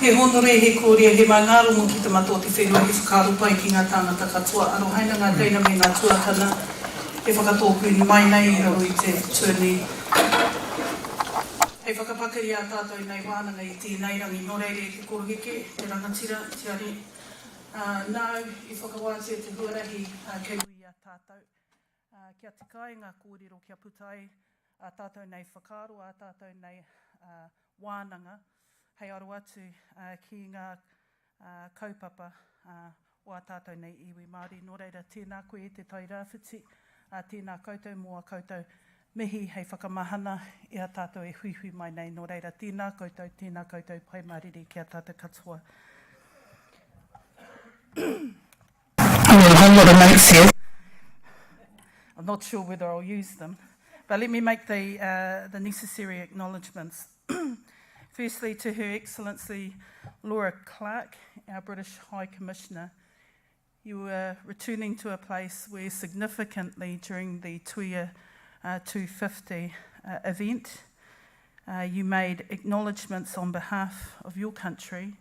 He honore, he kōria, he mai ngāro mō ki te mato te whenua, he whakaaro pai ki ngā tāngata katoa. Aro haina ngā teina me ngā tuatana, he whakatōpū ni mai nei i rau i te tūni. Hei whakapakari a tātou nei wānanga i tēnei rangi noreire te koroheke, te rangatira, te are. Nau, i whakawātia te huarahi kei ui a tātou. Kia te kai ngā kōrero kia putai a tātou nei whakaaro, a tātou nei wānanga. Hei aro atu ki ngā kaupapa o a tātou nei iwi Māori. Nō reira, tēnā koe e te Tairawhiti, tēnā koutou mō a koutou mihi hei whakamahana i a tātou e hui mai nei. Nō reira, tēnā koutou pai mariri ki a tātou katoa. I'm not sure whether I'll use them, but let me make the necessary acknowledgements. Firstly, to Her Excellency Laura Clark, our British High Commissioner. You were returning to a place where significantly during the Tuia 250 event, you made acknowledgements on behalf of your country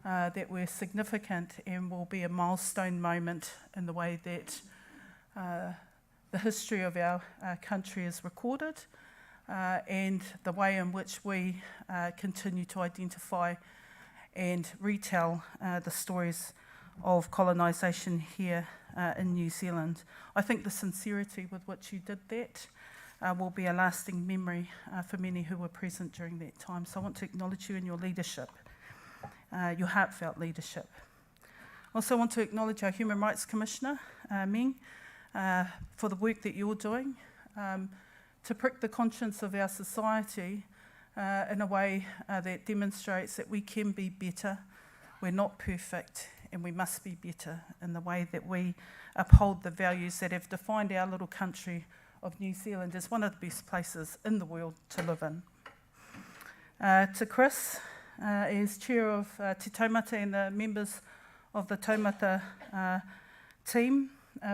that were significant and will be a milestone moment in the way that the history of our country is recorded and the way in which we continue to identify and retell the stories of colonisation here in New Zealand. I think the sincerity with which you did that will be a lasting memory for many who were present during that time. So I want to acknowledge you and your leadership, your heartfelt leadership. I also want to acknowledge our Human Rights Commissioner, Ming, for the work that you're doing to prick the conscience of our society in a way that demonstrates that we can be better. We're not perfect and we must be better in the way that we uphold the values that have defined our little country of New Zealand as one of the best places in the world to live in. To Chris, as Chair of Te Taumata and the members of the Taumata team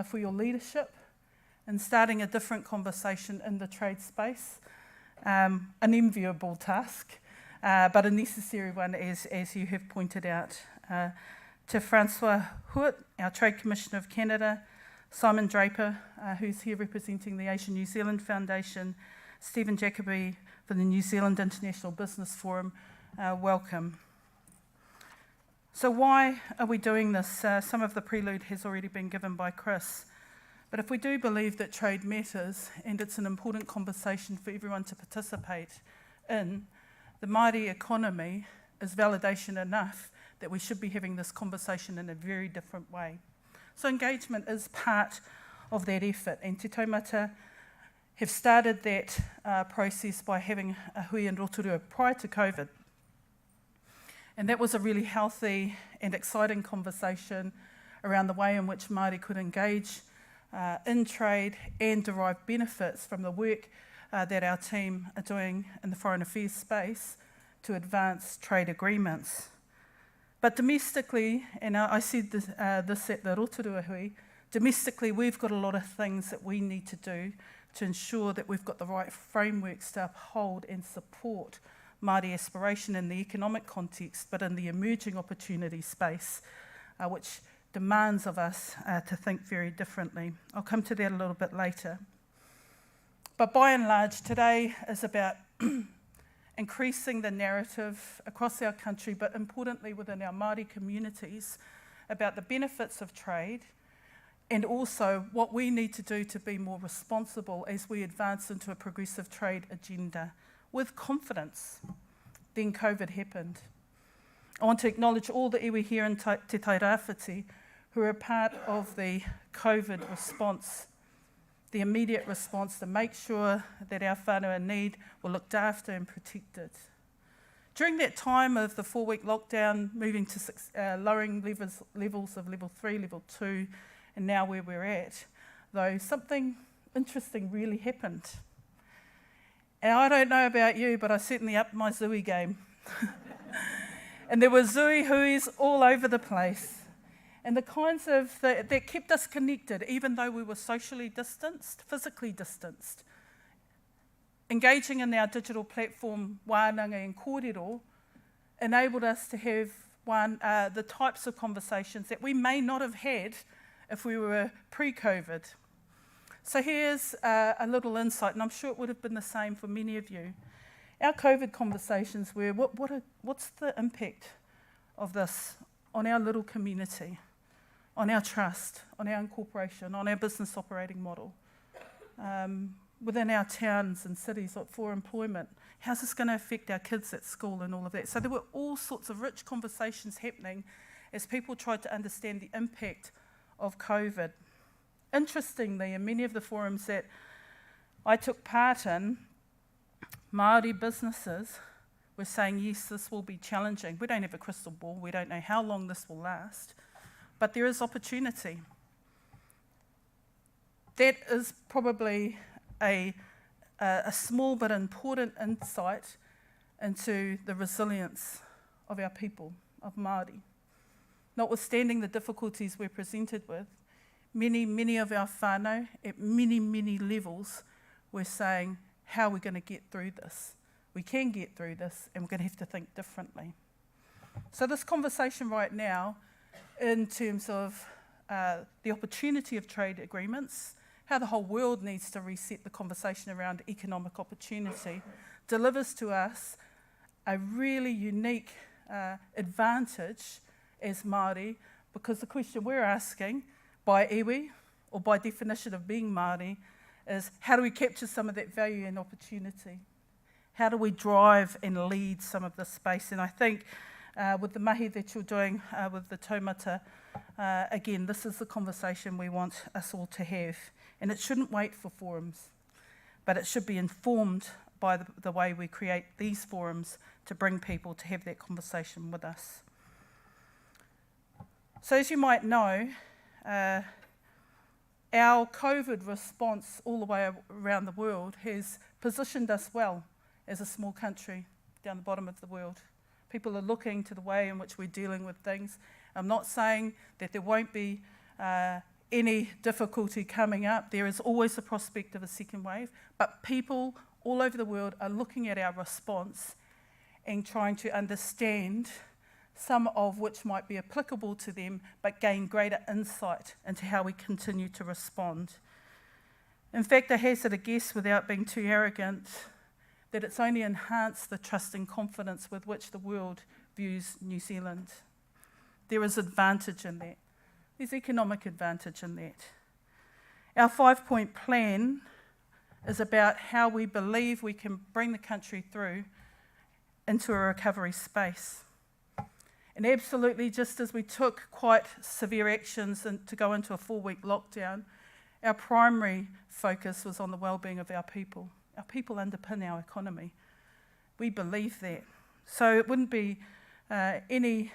for your leadership in starting a different conversation in the trade space. An enviable task, but a necessary one as you have pointed out. To Francois Huot, our Trade Commissioner of Canada, Simon Draper, who's here representing the Asian New Zealand Foundation, Stephen Jacoby for the New Zealand International Business Forum, welcome. So why are we doing this? Some of the prelude has already been given by Chris. But if we do believe that trade matters and it's an important conversation for everyone to participate in, the Māori economy is validation enough that we should be having this conversation in a very different way. So engagement is part of that effort, and Te Taumata have started that process by having a hui in Rotorua prior to COVID. And that was a really healthy and exciting conversation around the way in which Māori could engage in trade and derive benefits from the work that our team are doing in the foreign affairs space to advance trade agreements. But domestically, and I said this at the Rotorua Hui, domestically we've got a lot of things that we need to do to ensure that we've got the right frameworks to uphold and support Māori aspiration in the economic context, but in the emerging opportunity space, which demands of us to think very differently. I'll come to that a little bit later. But by and large, today is about increasing the narrative across our country, but importantly within our Māori communities, about the benefits of trade and also what we need to do to be more responsible as we advance into a progressive trade agenda with confidence. Then COVID happened. I want to acknowledge all the iwi here in Te Tairawhiti who are part of the COVID response, the immediate response to make sure that our whānau in need were looked after and protected. During that time of the 4-week lockdown, moving to lowering levels of level 3, level 2, and now where we're at, though something interesting really happened. And I don't know about you, but I certainly upped my zooey game. And there were zooey huis all over the place. And the kinds of, that kept us connected, even though we were socially distanced, physically distanced. Engaging in our digital platform, wānanga and korero, enabled us to have the types of conversations that we may not have had if we were pre-COVID. So here's a little insight, and I'm sure it would have been the same for many of you. Our COVID conversations were, what's the impact of this on our little community, on our trust, on our incorporation, on our business operating model, within our towns and cities for employment? How's this going to affect our kids at school and all of that? So there were all sorts of rich conversations happening as people tried to understand the impact of COVID. Interestingly, in many of the forums that I took part in, Maori businesses were saying, yes, this will be challenging. We don't have a crystal ball. We don't know how long this will last, but there is opportunity. That is probably a small but important insight into the resilience of our people, of Māori. Notwithstanding the difficulties we're presented with, many of our whānau at many levels were saying, how are we going to get through this? We can get through this, and we're going to have to think differently. So this conversation right now, in terms of the opportunity of trade agreements, how the whole world needs to reset the conversation around economic opportunity, delivers to us a really unique advantage as Māori, because the question we're asking, by iwi, or by definition of being Māori, is how do we capture some of that value and opportunity? How do we drive and lead some of this space? And I think with the mahi that you're doing with the Te Taumata, again, this is the conversation we want us all to have. And it shouldn't wait for forums, but it should be informed by the way we create these forums to bring people to have that conversation with us. So as you might know, our COVID response all the way around the world has positioned us well as a small country down the bottom of the world. People are looking to the way in which we're dealing with things. I'm not saying that there won't be any difficulty coming up. There is always the prospect of a second wave, but people all over the world are looking at our response and trying to understand some of which might be applicable to them, but gain greater insight into how we continue to respond. In fact, I hazard a guess, without being too arrogant, that it's only enhanced the trust and confidence with which the world views New Zealand. There is advantage in that. There's economic advantage in that. Our 5-point plan is about how we believe we can bring the country through into a recovery space. And absolutely, just as we took quite severe actions to go into a 4-week lockdown, our primary focus was on the well-being of our people. Our people underpin our economy. We believe that. So it wouldn't be any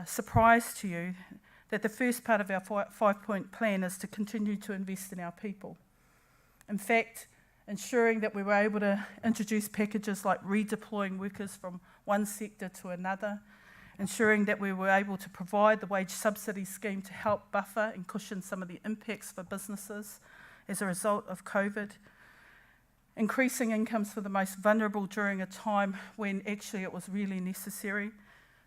surprise to you that the first part of our 5-point plan is to continue to invest in our people. In fact, ensuring that we were able to introduce packages like redeploying workers from one sector to another, ensuring that we were able to provide the wage subsidy scheme to help buffer and cushion some of the impacts for businesses as a result of COVID, increasing incomes for the most vulnerable during a time when actually it was really necessary,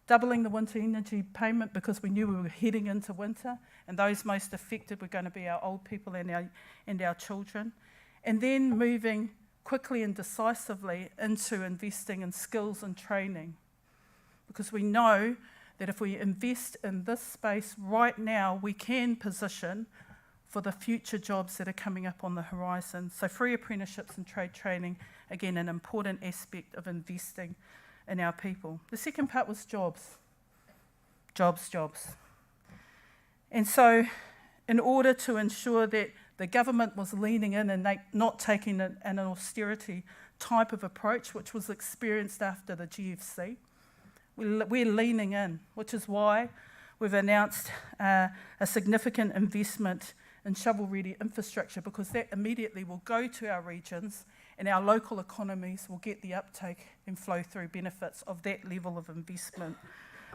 doubling the winter energy payment because we knew we were heading into winter and those most affected were going to be our old people and our children, and then moving quickly and decisively into investing in skills and training, because we know that if we invest in this space right now, we can position for the future jobs that are coming up on the horizon. So free apprenticeships and trade training, again, an important aspect of investing in our people. The second part was jobs. Jobs. And so in order to ensure that the government was leaning in and not taking an austerity type of approach, which was experienced after the GFC, we're leaning in, which is why we've announced a significant investment in shovel-ready infrastructure, because that immediately will go to our regions and our local economies will get the uptake and flow through benefits of that level of investment.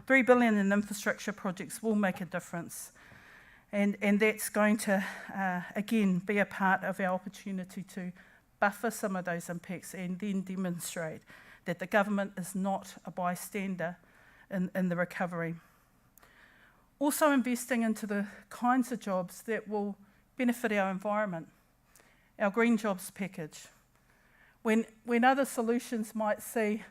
$3 billion in infrastructure projects will make a difference. And that's going to, again, be a part of our opportunity to buffer some of those impacts and then demonstrate that the government is not a bystander in the recovery. Also investing into the kinds of jobs that will benefit our environment, our green jobs package. When other solutions might see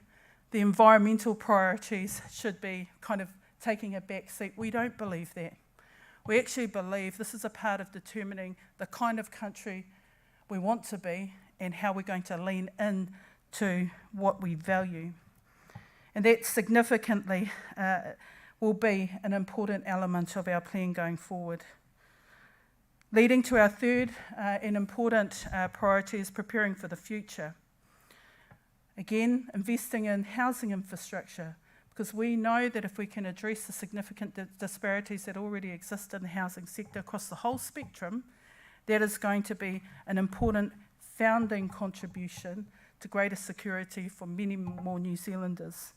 the environmental priorities should be kind of taking a back seat, we don't believe that. We actually believe this is a part of determining the kind of country we want to be and how we're going to lean in to what we value. And that significantly will be an important element of our plan going forward. Leading to our third and important priority is preparing for the future. Again, investing in housing infrastructure, because we know that if we can address the significant disparities that already exist in the housing sector across the whole spectrum, that is going to be an important founding contribution to greater security for many more New Zealanders.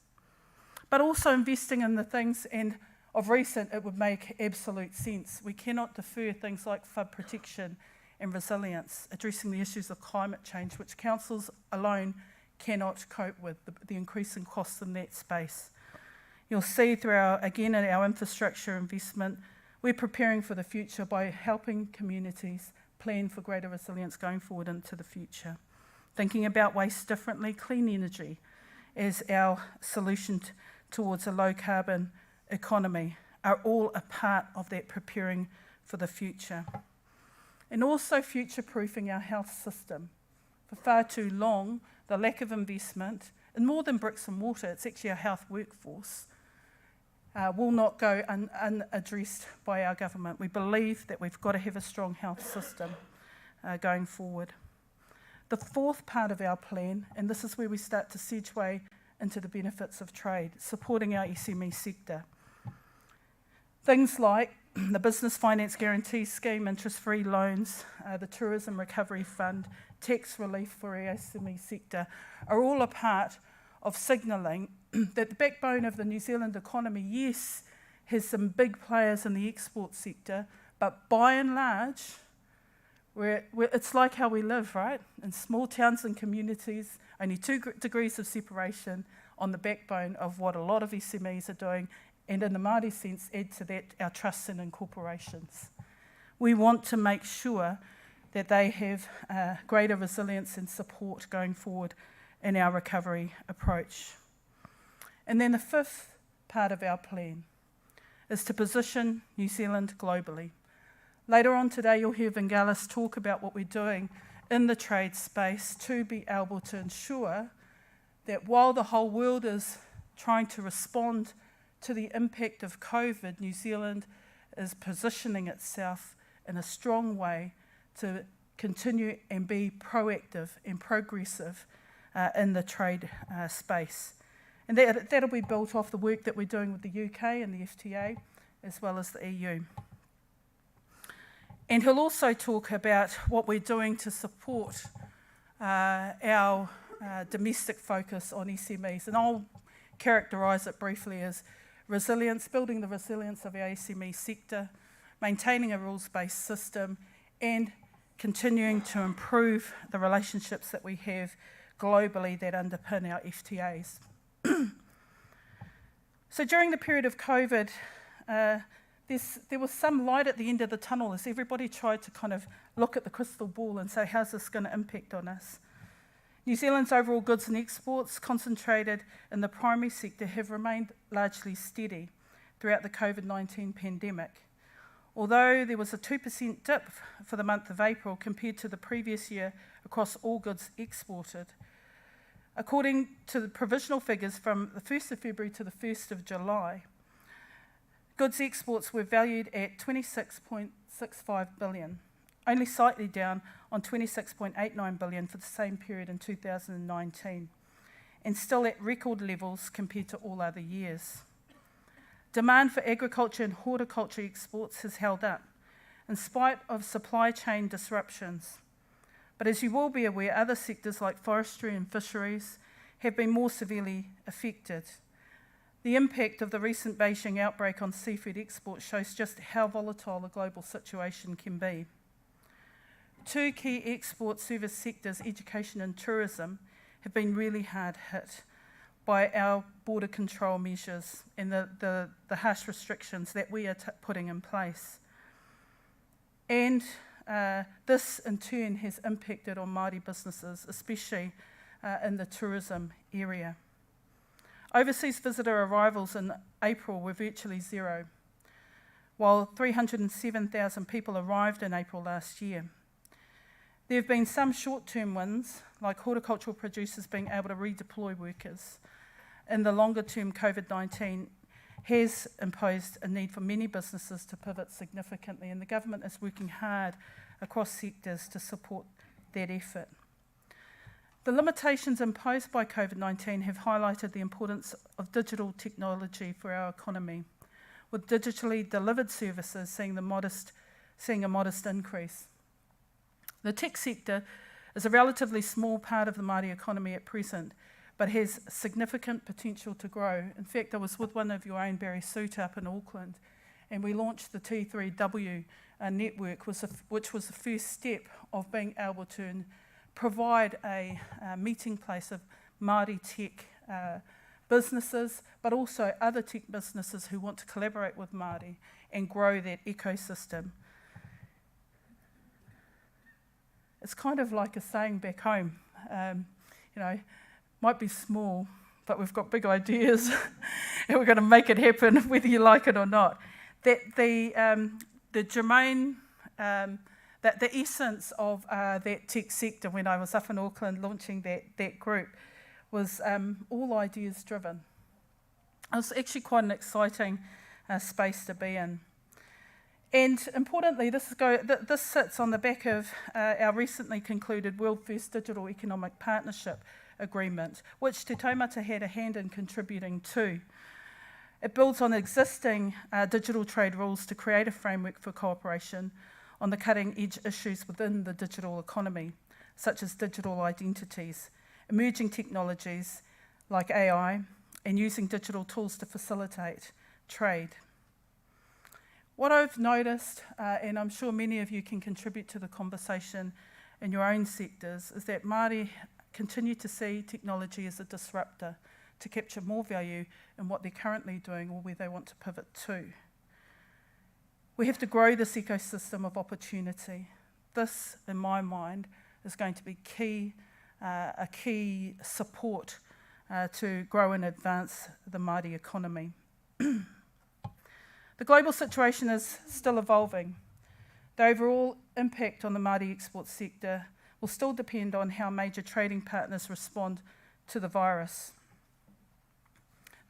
But also investing in the things, and of recent it would make absolute sense. We cannot defer things like flood protection and resilience, addressing the issues of climate change, which councils alone cannot cope with, the increasing costs in that space. You'll see through our infrastructure investment, we're preparing for the future by helping communities plan for greater resilience going forward into the future. Thinking about waste differently, clean energy as our solution towards a low carbon economy are all a part of that preparing for the future. And also future-proofing our health system. For far too long, the lack of investment, and more than bricks and mortar, it's actually our health workforce, will not go unaddressed by our government. We believe that we've got to have a strong health system going forward. The fourth part of our plan, and this is where we start to segue into the benefits of trade, supporting our SME sector. Things like the Business Finance Guarantee Scheme, interest-free loans, the Tourism Recovery Fund, tax relief for our SME sector are all a part of signalling that the backbone of the New Zealand economy, yes, has some big players in the export sector, but by and large, it's like how we live, right? In small towns and communities, only 2 degrees of separation on the backbone of what a lot of SMEs are doing, and in the Māori sense, add to that our trusts and corporations. We want to make sure that they have greater resilience and support going forward in our recovery approach. And then the fifth part of our plan is to position New Zealand globally. Later on today, you'll hear Vangelis talk about what we're doing in the trade space to be able to ensure that while the whole world is trying to respond to the impact of COVID, New Zealand is positioning itself in a strong way to continue and be proactive and progressive in the trade space. And that'll be built off the work that we're doing with the UK and the FTA, as well as the EU. And he'll also talk about what we're doing to support our domestic focus on SMEs. And I'll characterise it briefly as resilience, building the resilience of our SME sector, maintaining a rules-based system, and continuing to improve the relationships that we have globally that underpin our FTAs. So during the period of COVID, there was some light at the end of the tunnel as everybody tried to kind of look at the crystal ball and say, how's this going to impact on us? New Zealand's overall goods and exports concentrated in the primary sector have remained largely steady throughout the COVID-19 pandemic. Although there was a 2% dip for the month of April compared to the previous year across all goods exported. According to the provisional figures from the 1st of February to the 1st of July, goods exports were valued at 26.65 billion, only slightly down on 26.89 billion for the same period in 2019, and still at record levels compared to all other years. Demand for agriculture and horticulture exports has held up, in spite of supply chain disruptions. But as you will be aware, other sectors like forestry and fisheries have been more severely affected. The impact of the recent Beijing outbreak on seafood exports shows just how volatile the global situation can be. 2 key export service sectors, education and tourism, have been really hard hit by our border control measures and the harsh restrictions that we are putting in place. And this in turn has impacted on Māori businesses, especially in the tourism area. Overseas visitor arrivals in April were virtually zero, while 307,000 people arrived in April last year. There have been some short-term wins, like horticultural producers being able to redeploy workers. In the longer term, COVID-19 has imposed a need for many businesses to pivot significantly, and the government is working hard across sectors to support that effort. The limitations imposed by COVID-19 have highlighted the importance of digital technology for our economy, with digitally delivered services seeing a modest increase. The tech sector is a relatively small part of the Māori economy at present, but has significant potential to grow. In fact, I was with one of your own, Barry Soot, up in Auckland, and we launched the T3W network, which was the first step of being able to provide a meeting place of Māori tech businesses, but also other tech businesses who want to collaborate with Māori and grow that ecosystem. It's kind of like a saying back home, might be small, but we've got big ideas and we're going to make it happen whether you like it or not. That the germane, that the essence of that tech sector when I was up in Auckland launching that group was all ideas driven. It was actually quite an exciting space to be in. And importantly, this sits on the back of our recently concluded World First Digital Economic Partnership Agreement, which Te Taumata had a hand in contributing to. It builds on existing digital trade rules to create a framework for cooperation on the cutting-edge issues within the digital economy, such as digital identities, emerging technologies like AI, and using digital tools to facilitate trade. What I've noticed, and I'm sure many of you can contribute to the conversation in your own sectors, is that Māori continue to see technology as a disruptor to capture more value in what they're currently doing or where they want to pivot to. We have to grow this ecosystem of opportunity. This, in my mind, is going to be a key support to grow and advance the Māori economy. The global situation is still evolving. The overall impact on the Māori export sector will still depend on how major trading partners respond to the virus.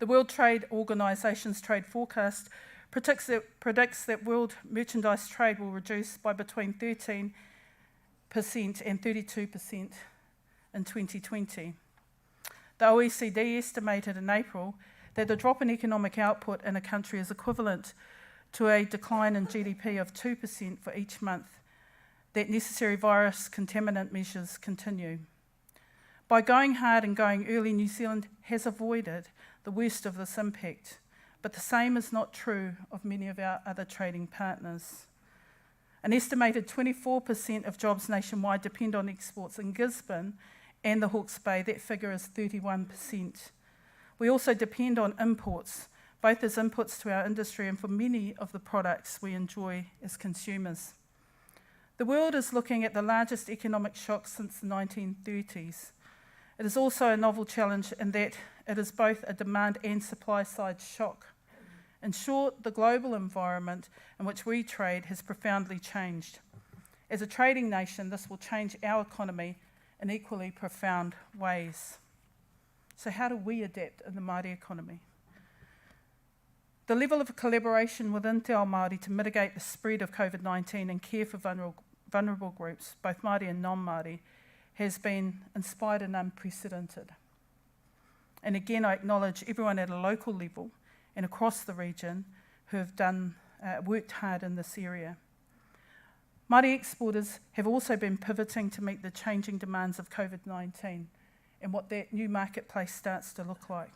The World Trade Organisation's trade forecast predicts that world merchandise trade will reduce by between 13% and 32% in 2020. The OECD estimated in April that the drop in economic output in a country is equivalent to a decline in GDP of 2% for each month that necessary virus contaminant measures continue. By going hard and going early, New Zealand has avoided the worst of this impact, but the same is not true of many of our other trading partners. An estimated 24% of jobs nationwide depend on exports. In Gisborne and the Hawke's Bay, that figure is 31%. We also depend on imports, both as inputs to our industry and for many of the products we enjoy as consumers. The world is looking at the largest economic shock since the 1930s. It is also a novel challenge in that it is both a demand and supply side shock. In short, the global environment in which we trade has profoundly changed. As a trading nation, this will change our economy in equally profound ways. So how do we adapt in the Māori economy? The level of collaboration within Te Ao Māori to mitigate the spread of COVID-19 and care for vulnerable groups, both Māori and non-Māori, has been inspired and unprecedented. And again, I acknowledge everyone at a local level and across the region who have worked hard in this area. Māori exporters have also been pivoting to meet the changing demands of COVID-19 and what that new marketplace starts to look like.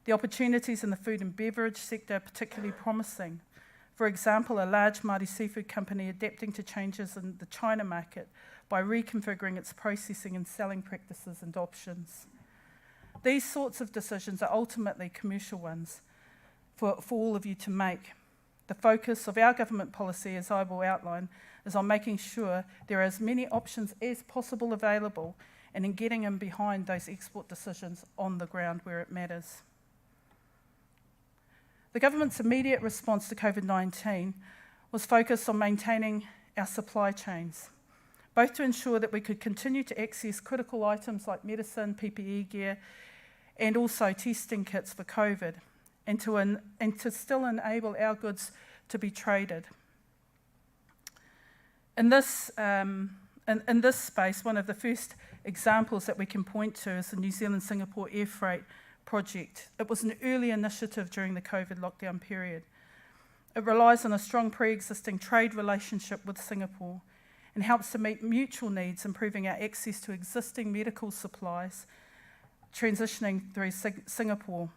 The opportunities in the food and beverage sector are particularly promising. For example, a large Māori seafood company adapting to changes in the China market by reconfiguring its processing and selling practices and options. These sorts of decisions are ultimately commercial ones for all of you to make. The focus of our government policy, as I will outline, is on making sure there are as many options as possible available and in getting in behind those export decisions on the ground where it matters. The government's immediate response to COVID-19 was focused on maintaining our supply chains, both to ensure that we could continue to access critical items like medicine, PPE gear, and also testing kits for COVID, and to still enable our goods to be traded. In this space, one of the first examples that we can point to is the New Zealand-Singapore Air Freight project. It was an early initiative during the COVID lockdown period. It relies on a strong pre-existing trade relationship with Singapore and helps to meet mutual needs, improving our access to existing medical supplies, transitioning through Singapore,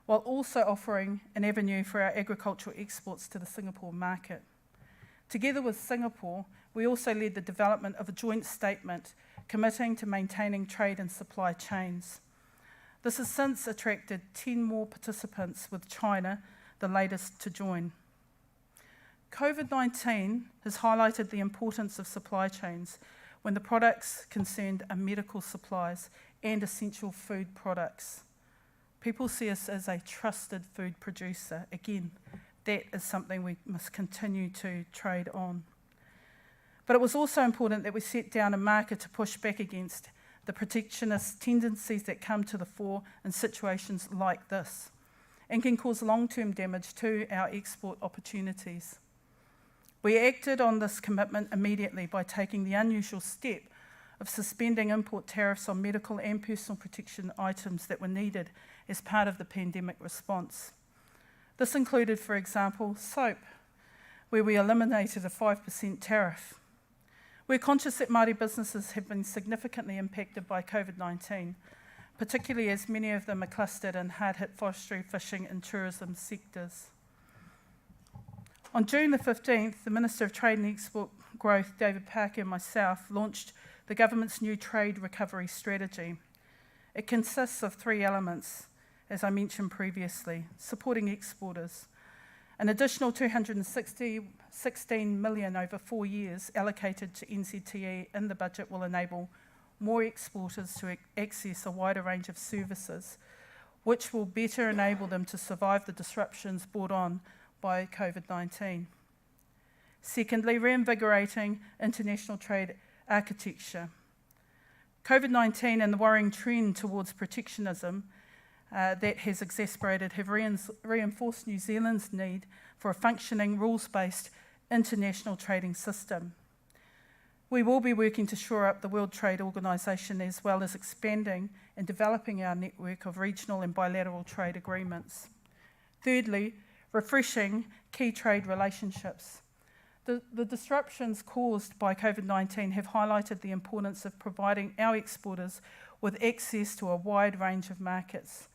while also offering an avenue for our agricultural exports to the Singapore market. Together with Singapore, we also led the development of a joint statement committing to maintaining trade and supply chains. This has since attracted 10 more participants, with China the latest to join. COVID-19 has highlighted the importance of supply chains when the products concerned are medical supplies and essential food products. People see us as a trusted food producer. Again, that is something we must continue to trade on. But it was also important that we set down a marker to push back against the protectionist tendencies that come to the fore in situations like this and can cause long-term damage to our export opportunities. We acted on this commitment immediately by taking the unusual step of suspending import tariffs on medical and personal protection items that were needed as part of the pandemic response. This included, for example, soap, where we eliminated a 5% tariff. We're conscious that Māori businesses have been significantly impacted by COVID-19, particularly as many of them are clustered in hard-hit forestry, fishing and tourism sectors. On June the 15th, the Minister of Trade and Export Growth, David Parker, and myself launched the government's new trade recovery strategy. It consists of 3 elements, as I mentioned previously: supporting exporters, an additional $216 million over 4 years allocated to NZTE in the budget will enable more exporters to access a wider range of services, which will better enable them to survive the disruptions brought on by COVID-19. Secondly, reinvigorating international trade architecture. COVID-19 and the worrying trend towards protectionism that has exacerbated have reinforced New Zealand's need for a functioning, rules-based international trading system. We will be working to shore up the World Trade Organisation, as well as expanding and developing our network of regional and bilateral trade agreements. Thirdly, refreshing key trade relationships. The disruptions caused by COVID-19 have highlighted the importance of providing our exporters with access to a wide range of markets.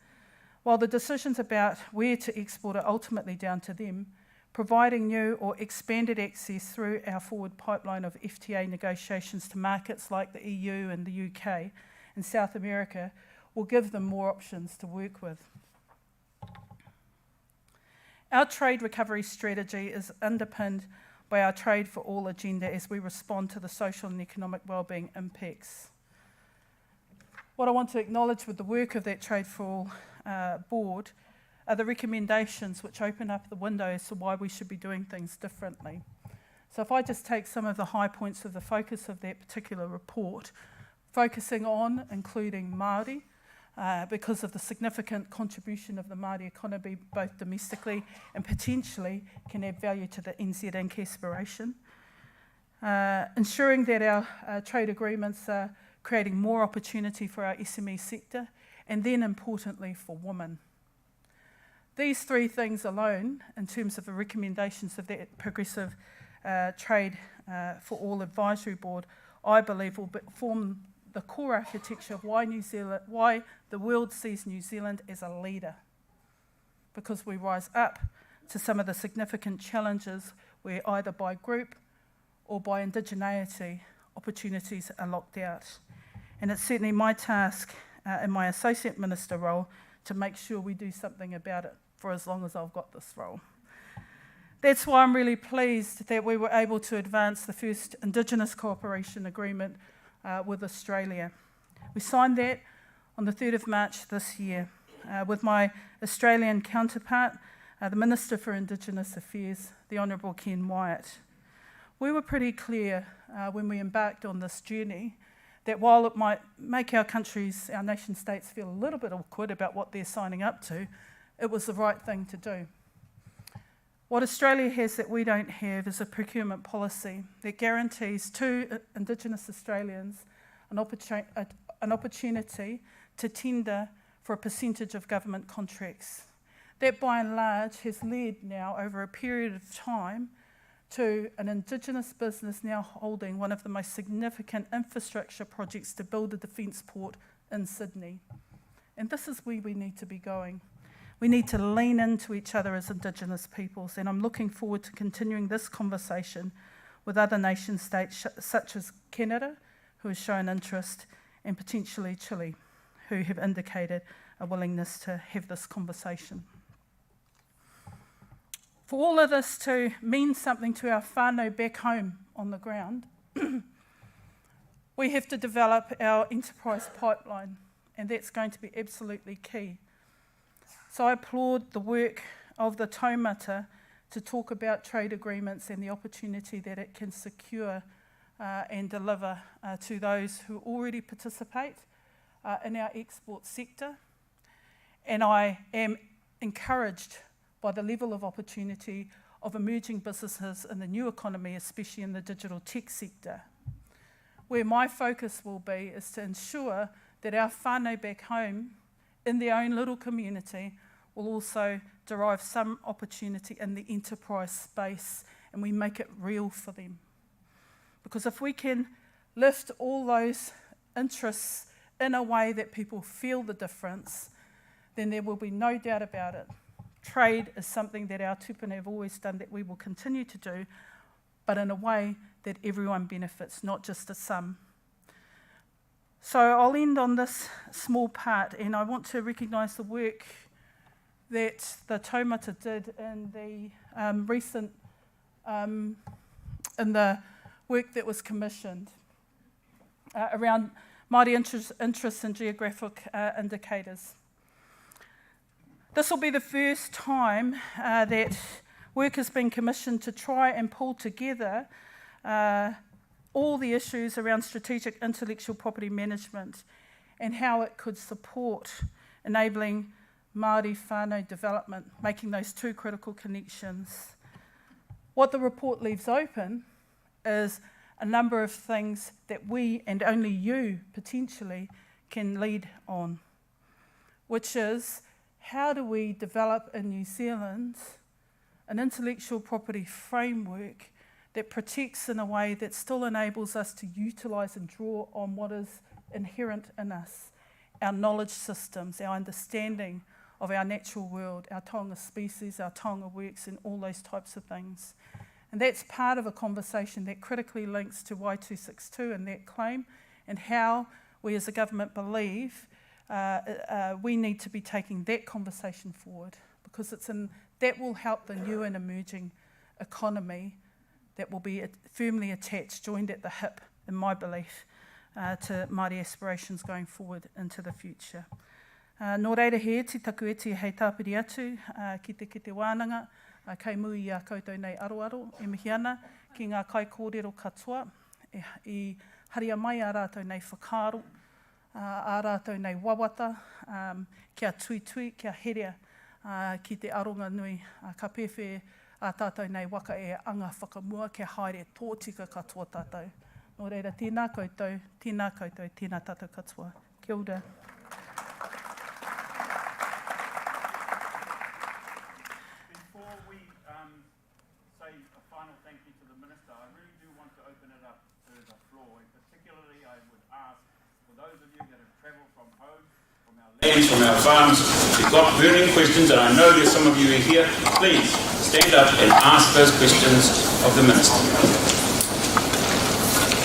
While the decisions about where to export are ultimately down to them, providing new or expanded access through our forward pipeline of FTA negotiations to markets like the EU and the UK and South America will give them more options to work with. Our trade recovery strategy is underpinned by our Trade for All agenda as we respond to the social and economic wellbeing impacts. What I want to acknowledge with the work of that Trade for All board are the recommendations which open up the window as to why we should be doing things differently. So if I just take some of the high points of the focus of that particular report, focusing on including Māori, because of the significant contribution of the Māori economy, both domestically and potentially can add value to the NZ Inc. aspiration. Ensuring that our trade agreements are creating more opportunity for our SME sector, and then importantly for women. These 3 things alone, in terms of the recommendations of that Progressive Trade for All Advisory Board, I believe will form the core architecture of why the world sees New Zealand as a leader, because we rise up to some of the significant challenges where either by group or by indigeneity opportunities are locked out. And it's certainly my task in my Associate Minister role to make sure we do something about it for as long as I've got this role. That's why I'm really pleased that we were able to advance the first Indigenous cooperation agreement with Australia. We signed that on the 3rd of March this year with my Australian counterpart, the Minister for Indigenous Affairs, the Honourable Ken Wyatt. We were pretty clear when we embarked on this journey that while it might make our countries, our nation states, feel a little bit awkward about what they're signing up to, it was the right thing to do. What Australia has that we don't have is a procurement policy that guarantees to Indigenous Australians an opportunity to tender for a percentage of government contracts. That by and large has led now over a period of time to an Indigenous business now holding one of the most significant infrastructure projects to build a defence port in Sydney. And this is where we need to be going. We need to lean into each other as Indigenous peoples, and I'm looking forward to continuing this conversation with other nation states such as Canada, who has shown interest, and potentially Chile, who have indicated a willingness to have this conversation. For all of this to mean something to our whānau back home on the ground, we have to develop our enterprise pipeline, and that's going to be absolutely key. So I applaud the work of the Taumata to talk about trade agreements and the opportunity that it can secure and deliver to those who already participate in our export sector. And I am encouraged by the level of opportunity of emerging businesses in the new economy, especially in the digital tech sector. Where my focus will be is to ensure that our whānau back home in their own little community will also derive some opportunity in the enterprise space, and we make it real for them. Because if we can lift all those interests in a way that people feel the difference, then there will be no doubt about it. Trade is something that our tupuna have always done, that we will continue to do, but in a way that everyone benefits, not just a some. So I'll end on this small part, and I want to recognise the work that the Taumata did in the in the work that was commissioned around Māori interests and geographic indicators. This will be the first time that work has been commissioned to try and pull together all the issues around strategic intellectual property management and how it could support enabling Māori whānau development, making those two critical connections. What the report leaves open is a number of things that we, and only you potentially, can lead on, which is how do we develop in New Zealand an intellectual property framework that protects in a way that still enables us to utilise and draw on what is inherent in us, our knowledge systems, our understanding of our natural world, our taonga species, our taonga works, and all those types of things. And that's part of a conversation that critically links to Y262 and that claim, and how we as a government believe we need to be taking that conversation forward, because that will help the new and emerging economy that will be firmly attached, joined at the hip, in my belief, to Māori aspirations going forward into the future. Nō reira he te takueti hei tāpiri atu ki te wānanga, kei mui a koutou nei aroaro, e mihi ana ki ngā kai kōrero katoa, i haria mai a rātou nei whakaaro, a rātou nei wawata, kia tui, kia herea ki te aronga nui, ka pewhi a tātou nei waka e anga whakamua, kia haere tōtika katoa tātou. Nō reira, tēnā koutou, tēnā tātou katoa. Kia ora. From our farms, we've got burning questions, and I know there's some of you here. Please stand up and ask those questions of the Minister.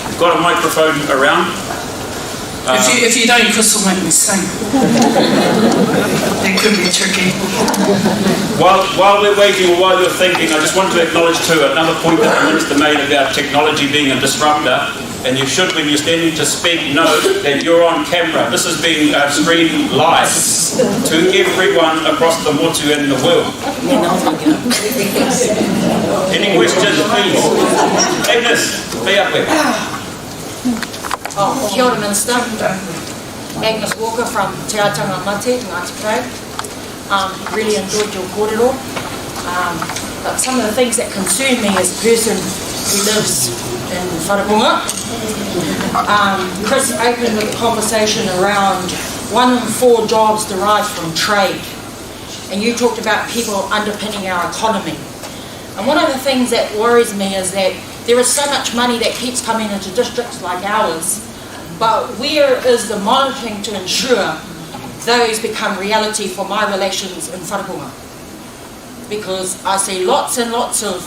We've got a microphone around. If you don't, Chris will make me sing. That could be tricky. While we're waiting or while you're thinking, I just want to acknowledge too another point that the Minister made about technology being a disruptor. And you should, when you're standing to speak, know that you're on camera. This is being streamed live to everyone across the motu and the world. Any questions, please? Agnes, be up here. Kia ora, Minister. Agnes Walker from Te Taumata, Ngāti Porou. Really enjoyed your korero. But some of the things that concern me as a person who lives in Wharapunga. Chris opened with a conversation around 1 in 4 jobs derived from trade. And you talked about people underpinning our economy. And one of the things that worries me is that there is so much money that keeps coming into districts like ours, but where is the monitoring to ensure those become reality for my relations in Wharapunga? Because I see lots and lots of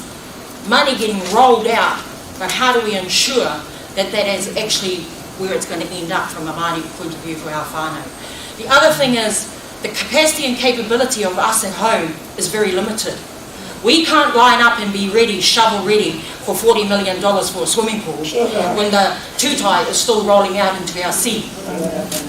money getting rolled out, but how do we ensure that that is actually where it's going to end up from a Māori point of view for our whānau? The other thing is the capacity and capability of us at home is very limited. We can't line up and be ready, shovel ready for $40 million for a swimming pool when the tūtai is still rolling out into our sea.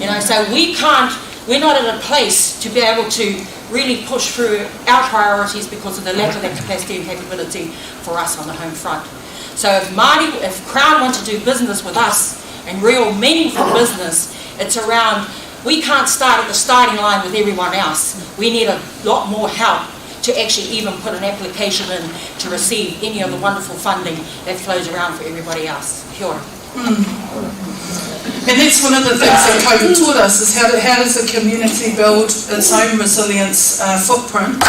You know, so we're not at a place to be able to really push through our priorities because of the lack of that capacity and capability for us on the home front. So if Crown want to do business with us, and real meaningful business, it's around, we can't start at the starting line with everyone else. We need a lot more help to actually even put an application in to receive any of the wonderful funding that flows around for everybody else. Kia ora. And that's one of the things that COVID taught us, is how does the community build its own resilience footprint,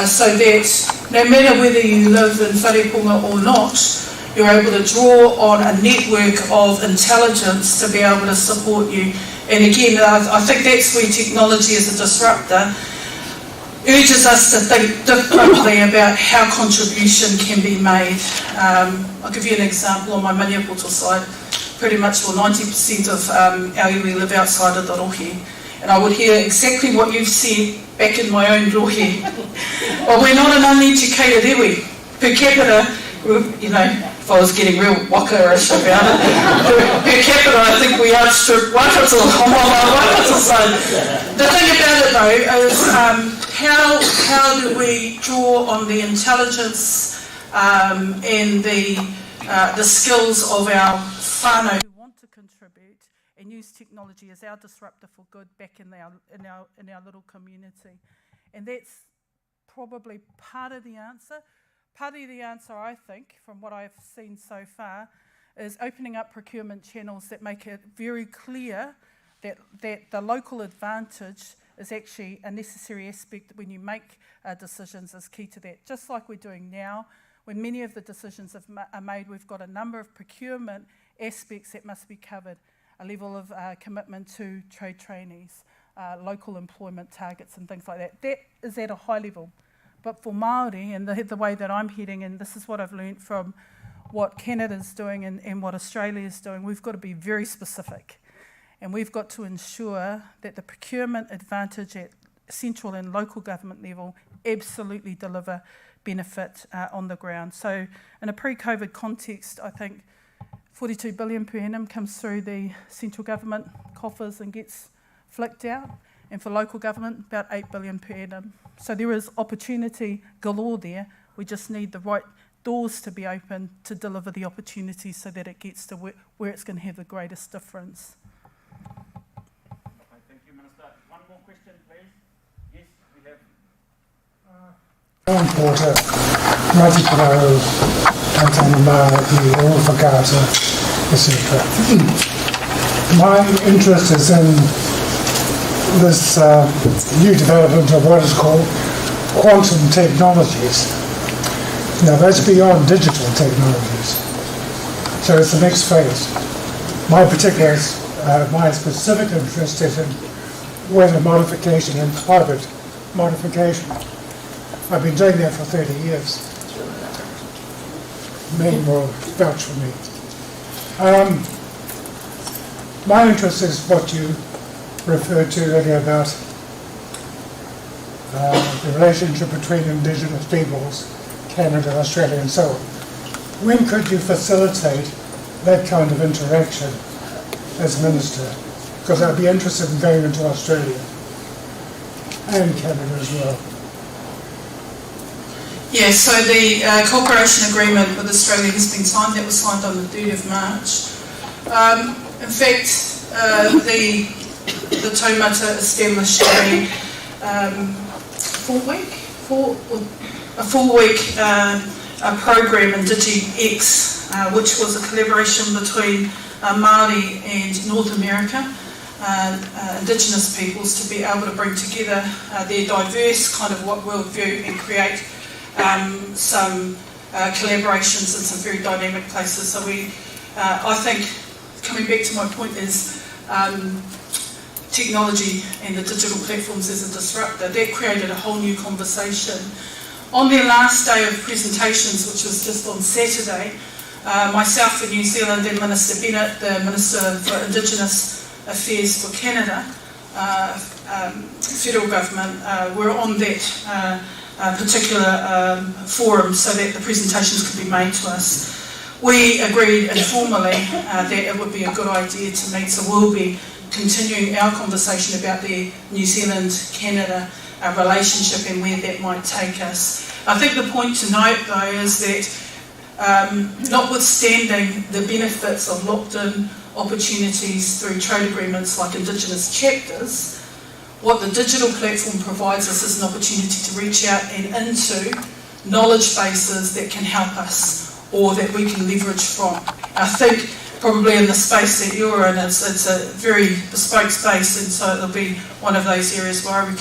so that no matter whether you live in Wharepunga or not, you're able to draw on a network of intelligence to be able to support you. And again, I think that's where technology as a disruptor urges us to think differently about how contribution can be made. I'll give you an example on my Maniapoto side. Pretty much 90% of our iwi live outside of the rohe. And I would hear exactly what you've said back in my own rohe. Well, we're not an uneducated iwi. Per capita, you know, if I was getting real waka-ish about it, per capita I think we outstrip Waikato. The thing about it though is how do we draw on the intelligence and the skills of our whānau who want to contribute and use technology as our disruptor for good back in our little community. And that's probably part of the answer. Part of the answer, I think, from what I've seen so far, is opening up procurement channels that make it very clear that the local advantage is actually a necessary aspect when you make decisions, is key to that. Just like we're doing now, when many of the decisions are made, we've got a number of procurement aspects that must be covered, a level of commitment to trade trainees, local employment targets and things like that. That is at a high level. But for Māori, and the way that I'm heading, and this is what I've learned from what Canada's doing and what Australia's doing, we've got to be very specific. And we've got to ensure that the procurement advantage at central and local government level absolutely deliver benefit on the ground. So in a pre-COVID context, I think 42 billion per annum comes through the central government coffers and gets flicked out. And for local government, about 8 billion per annum. So there is opportunity galore there. We just need the right doors to be open to deliver the opportunities so that it gets to where it's going to have the greatest difference. Okay, thank you, Minister. One more question, please. Yes, we have. Porter, Ngāti Porou, Tairawhiti, Waitangi, etc. My interest is in this new development of what is called quantum technologies. Now that's beyond digital technologies, so it's the next phase. My specific interest is in weather modification and climate modification. I've been doing that for 30 years. Many more vouch for me. My interest is what you referred to earlier about the relationship between Indigenous peoples, Canada, Australia and so on. When could you facilitate that kind of interaction as Minister? Because I'd be interested in going into Australia and Canada as well. Yeah, so the cooperation agreement with Australia has been signed. That was signed on the 3rd of March. In fact, the Taumata established a four-week program in DigiX, which was a collaboration between Māori and North America, Indigenous peoples, to be able to bring together their diverse kind of worldview and create some collaborations in some very dynamic places. So I think, coming back to my point, is technology and the digital platforms as a disruptor. That created a whole new conversation. On their last day of presentations, which was just on Saturday, myself for New Zealand and Minister Bennett, the Minister for Indigenous Affairs for Canada, federal government, were on that particular forum so that the presentations could be made to us. We agreed informally that it would be a good idea to meet, so we'll be continuing our conversation about the New Zealand-Canada relationship and where that might take us. I think the point to note, though, is that notwithstanding the benefits of locked-in opportunities through trade agreements like Indigenous chapters, what the digital platform provides us is an opportunity to reach out and into knowledge bases that can help us or that we can leverage from. I think probably in the space that you're in, it's a very bespoke space, and so it'll be one of those areas where you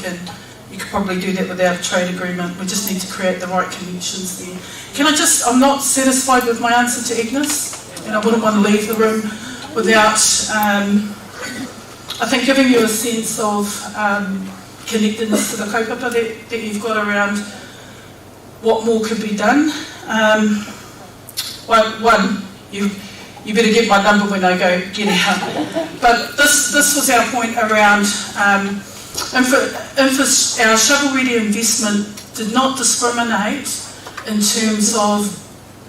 could probably do that without a trade agreement. We just need to create the right connections there. I'm not satisfied with my answer to Agnes, and I wouldn't want to leave the room without, I think, giving you a sense of connectedness to the kaupapa that you've got around what more could be done. One, you better get my number when I go get out. But this was our point around our shovel-ready investment did not discriminate in terms of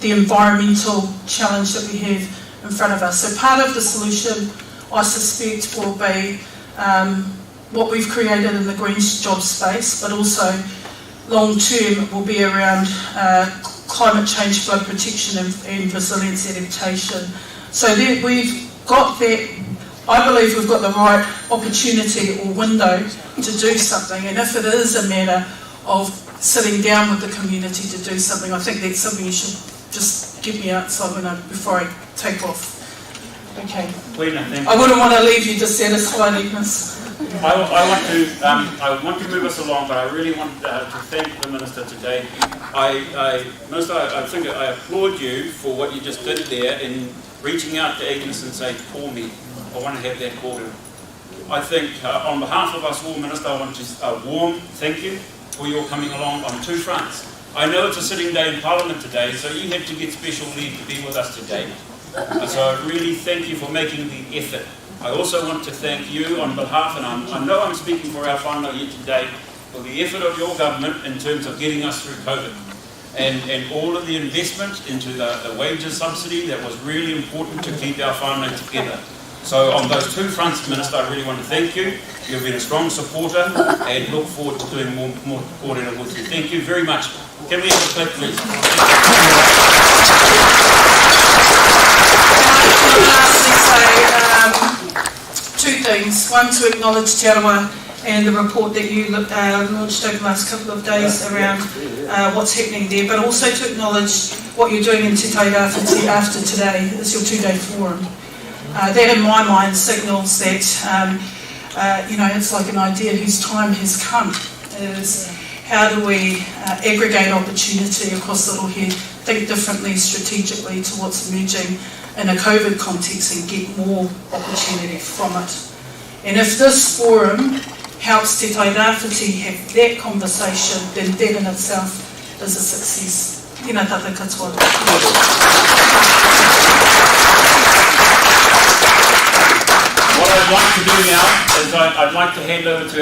the environmental challenge that we have in front of us. So part of the solution, I suspect, will be what we've created in the green job space, but also long-term will be around climate change, flood protection and resilience adaptation. So we've got that, I believe we've got the right opportunity or window to do something, and if it is a matter of sitting down with the community to do something, I think that's something you should just get me outside before I take off. Okay. I wouldn't want to leave you dissatisfied, Agnes. I want to move us along, but I really want to thank the Minister today. Minister, I think I applaud you for what you just did there in reaching out to Agnes and saying, call me. I want to have that call in. I think on behalf of us all, Minister, I want to warm thank you for your coming along on two fronts. I know it's a sitting day in Parliament today, so you had to get special leave to be with us today. So I really thank you for making the effort. I also want to thank you on behalf, and I know I'm speaking for our whānau here today, for the effort of your government in terms of getting us through COVID. And all of the investment into the wages subsidy that was really important to keep our whānau together. So on those two fronts, Minister, I really want to thank you. You've been a strong supporter and look forward to doing more korero with you. Thank you very much. Can we have a clip, please? Two things. One, to acknowledge Te Arawa and the report that you launched over the last couple of days around what's happening there, but also to acknowledge what you're doing in Te Tairawhiti after today. It's your two-day forum. That, in my mind, signals that it's like an idea whose time has come. Is how do we aggregate opportunity across the Rohe, think differently strategically to what's emerging in a COVID context and get more opportunity from it. And if this forum helps Te Tairawhiti have that conversation, then that in itself is a success. Tēnā tātou katoa. What I'd like to do now is I'd like to hand over to